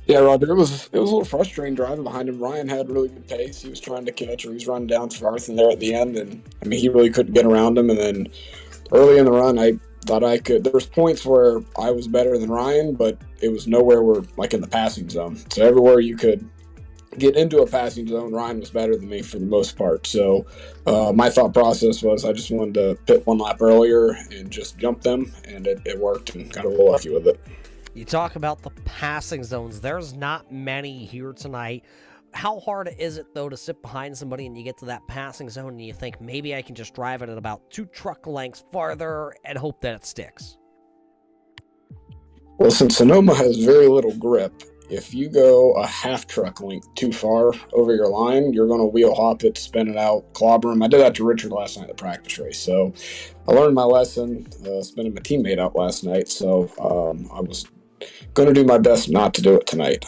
Yeah, Roger, it was a little frustrating driving behind him. Ryan had really good pace. He was trying to catch her. He was running down Farthen there at the end, and I mean, he really couldn't get around him. And then early in the run, I thought I could. There was points where I was better than Ryan, but it was nowhere where like in the passing zone. So everywhere you could get into a passing zone, Ryan was better than me for the most part. So my thought process was I just wanted to pit 1 lap earlier and just jump them, and it worked, and got a little lucky with it. You talk about the passing zones. There's not many here tonight. How hard is it, though, to sit behind somebody and you get to that passing zone and you think, maybe I can just drive it at about 2 truck lengths farther and hope that it sticks? Well, since Sonoma has very little grip, if you go a half truck length too far over your line, you're going to wheel hop it, spin it out, clobber him. I did that to Richard last night at the practice race. So I learned my lesson, spinning my teammate out last night. So I was going to do my best not to do it tonight.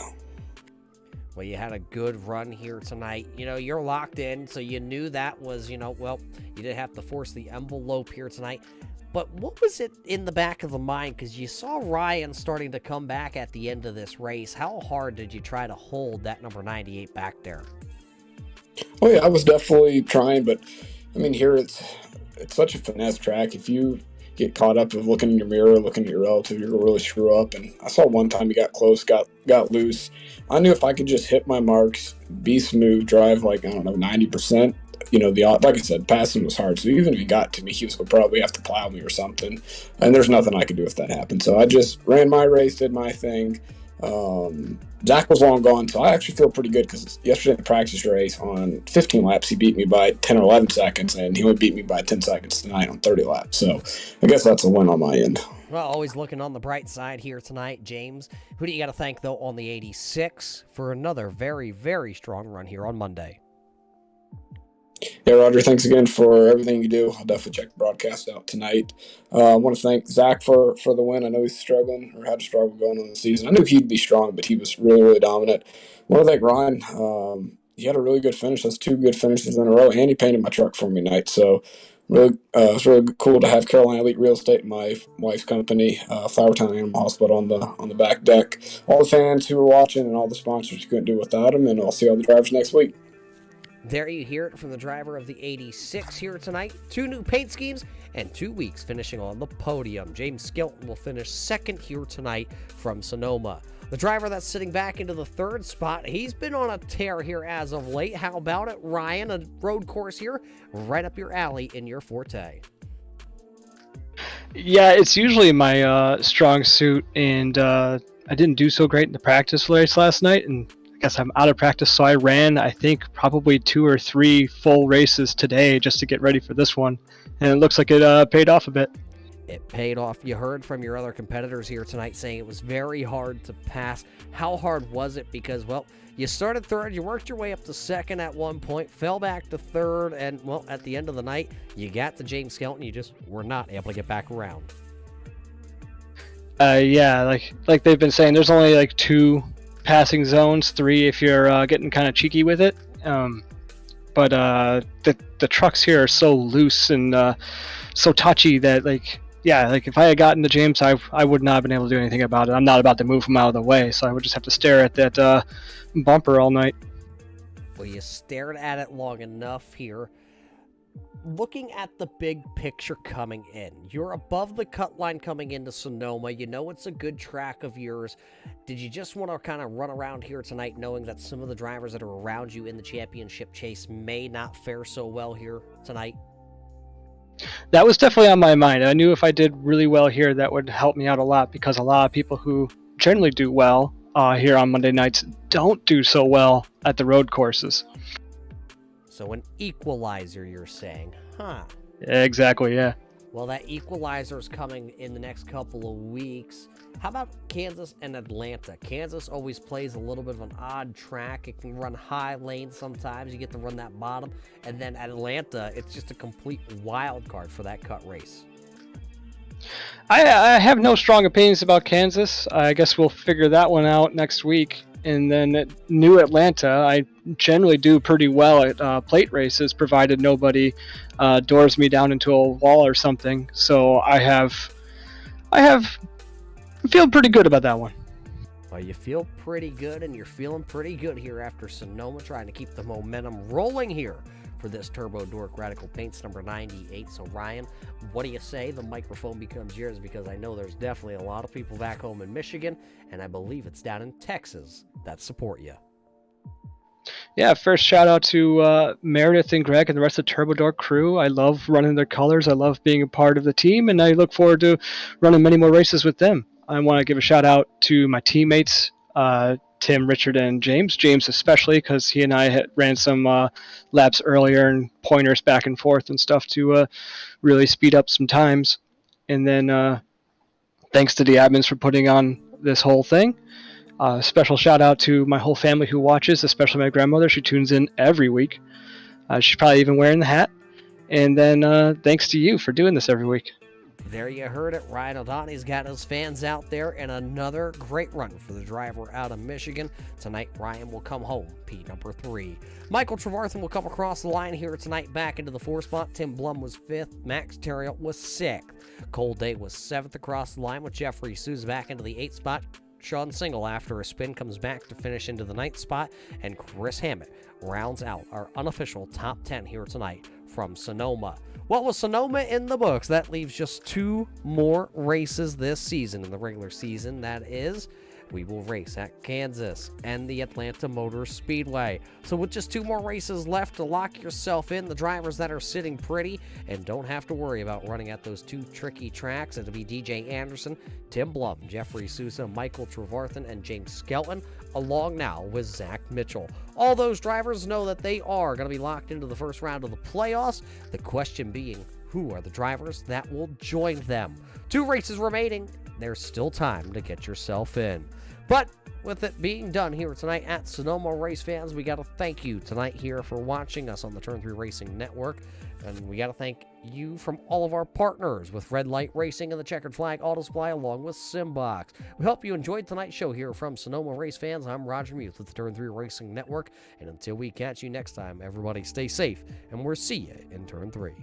Well, you had a good run here tonight. You're locked in, so you knew that was, you didn't have to force the envelope here tonight. But what was it in the back of the mind? Because you saw Ryan starting to come back at the end of this race. How hard did you try to hold that number 98 back there? Oh, yeah, I was definitely trying. But, I mean, here it's such a finesse track. If you get caught up with looking in your mirror, looking at your relative, you're going to really screw up. And I saw one time he got close, got loose. I knew if I could just hit my marks, be smooth, drive like, 90%, like I said, passing was hard. So even if he got to me, he was going to probably have to plow me or something. And there's nothing I could do if that happened. So I just ran my race, did my thing. Zach was long gone, so I actually feel pretty good because yesterday in the practice race on 15 laps, he beat me by 10 or 11 seconds, and he would beat me by 10 seconds tonight on 30 laps. So I guess that's a win on my end. Well, always looking on the bright side here tonight, James. Who do you got to thank, though, on the 86 for another very, very strong run here on Monday? Yeah, Roger, thanks again for everything you do. I'll definitely check the broadcast out tonight. I want to thank Zach for the win. I know he's struggling or had to struggle going on the season. I knew he'd be strong, but he was really, really dominant. I want to thank Ryan. He had a really good finish. That's 2 good finishes in a row, and he painted my truck for me tonight. So really, it's really cool to have Carolina Elite Real Estate, my wife's company, Flowertown Animal Hospital on the back deck. All the fans who were watching and all the sponsors couldn't do without them, and I'll see all the drivers next week. There you hear it from the driver of the 86 here tonight. 2 new paint schemes and 2 weeks finishing on the podium. James Skelton will finish second here tonight from Sonoma. The driver that's sitting back into the 3rd spot, he's been on a tear here as of late. How about it, Ryan? A road course here right up your alley in your forte. Yeah, it's usually my strong suit, and I didn't do so great in the practice race last night, and I guess I'm out of practice, so I ran, I think, probably 2 or 3 full races today just to get ready for this one, and it looks like it paid off a bit. It paid off. You heard from your other competitors here tonight saying it was very hard to pass. How hard was it? Because, well, you started 3rd, you worked your way up to 2nd at one point, fell back to 3rd, and, well, at the end of the night, you got to James Skelton, you just were not able to get back around. Yeah, like they've been saying, there's only like 2 passing zones, 3 if you're getting kind of cheeky with it. But the trucks here are so loose and so touchy that if I had gotten to James, I would not have been able to do anything about it. I'm not about to move him out of the way, so I would just have to stare at that bumper all night. Well, you stared at it long enough here. Looking at the big picture coming in, you're above the cut line coming into Sonoma. You know it's a good track of yours. Did you just want to kind of run around here tonight knowing that some of the drivers that are around you in the championship chase may not fare so well here tonight? That was definitely on my mind. I knew if I did really well here, that would help me out a lot, because a lot of people who generally do well here on Monday nights don't do so well at the road courses. So an equalizer, you're saying, huh? Exactly, yeah. Well, that equalizer is coming in the next couple of weeks. How about Kansas and Atlanta? Kansas always plays a little bit of an odd track. It can run high lanes sometimes. You get to run that bottom. And then Atlanta, it's just a complete wild card for that cut race. I have no strong opinions about Kansas. I guess we'll figure that one out next week. And then at New Atlanta, I generally do pretty well at plate races, provided nobody doors me down into a wall or something. So I'm feeling pretty good about that one. Well, you feel pretty good, and you're feeling pretty good here after Sonoma, trying to keep the momentum rolling here for this Turbo Dork Radical Paints number 98. So, Ryan, what do you say? The microphone becomes yours, because I know there's definitely a lot of people back home in Michigan, and I believe it's down in Texas that support you. Yeah, first shout out to Meredith and Greg and the rest of the Turbo Dork crew. I love running their colors. I love being a part of the team, and I look forward to running many more races with them. I want to give a shout out to my teammates, Tim, Richard, and James. James especially, because he and I had ran some laps earlier and pointers back and forth and stuff to really speed up some times. And then thanks to the admins for putting on this whole thing. Special shout out to my whole family who watches, especially my grandmother. She tunes in every week. She's probably even wearing the hat. And then thanks to you for doing this every week. There you heard it. Ryan O'Donnell's got his fans out there, and another great run for the driver out of Michigan. Tonight, Ryan will come home, P number 3. Michael Trevarthen will come across the line here tonight back into the 4 spot. Tim Blum was 5th. Max Terriel was 6th. Cole Day was 7th across the line with Jeffrey Souza back into the 8th spot. Sean Single, after a spin, comes back to finish into the 9th spot. And Chris Hammett rounds out our unofficial top 10 here tonight from Sonoma. Well, with Sonoma in the books, that leaves just 2 more races this season in the regular season. That is, we will race at Kansas and the Atlanta Motor Speedway. So with just 2 more races left to lock yourself in, the drivers that are sitting pretty and don't have to worry about running at those 2 tricky tracks, it'll be DJ Anderson, Tim Blum, Jeffrey Souza, Michael Trevarthen, and James Skelton, along now with Zach Mitchell. All those drivers know that they are going to be locked into the first round of the playoffs. The question being, who are the drivers that will join them? 2 races remaining. There's still time to get yourself in. But with it being done here tonight at Sonoma, race fans, we got to thank you tonight here for watching us on the Turn 3 Racing Network. And we got to thank you from all of our partners with Red Light Racing and the Checkered Flag Auto Supply, along with Simbox. We hope you enjoyed tonight's show here from Sonoma race fans. I'm Roger Muth with the Turn 3 Racing Network. And until we catch you next time, everybody stay safe, and we'll see you in Turn 3.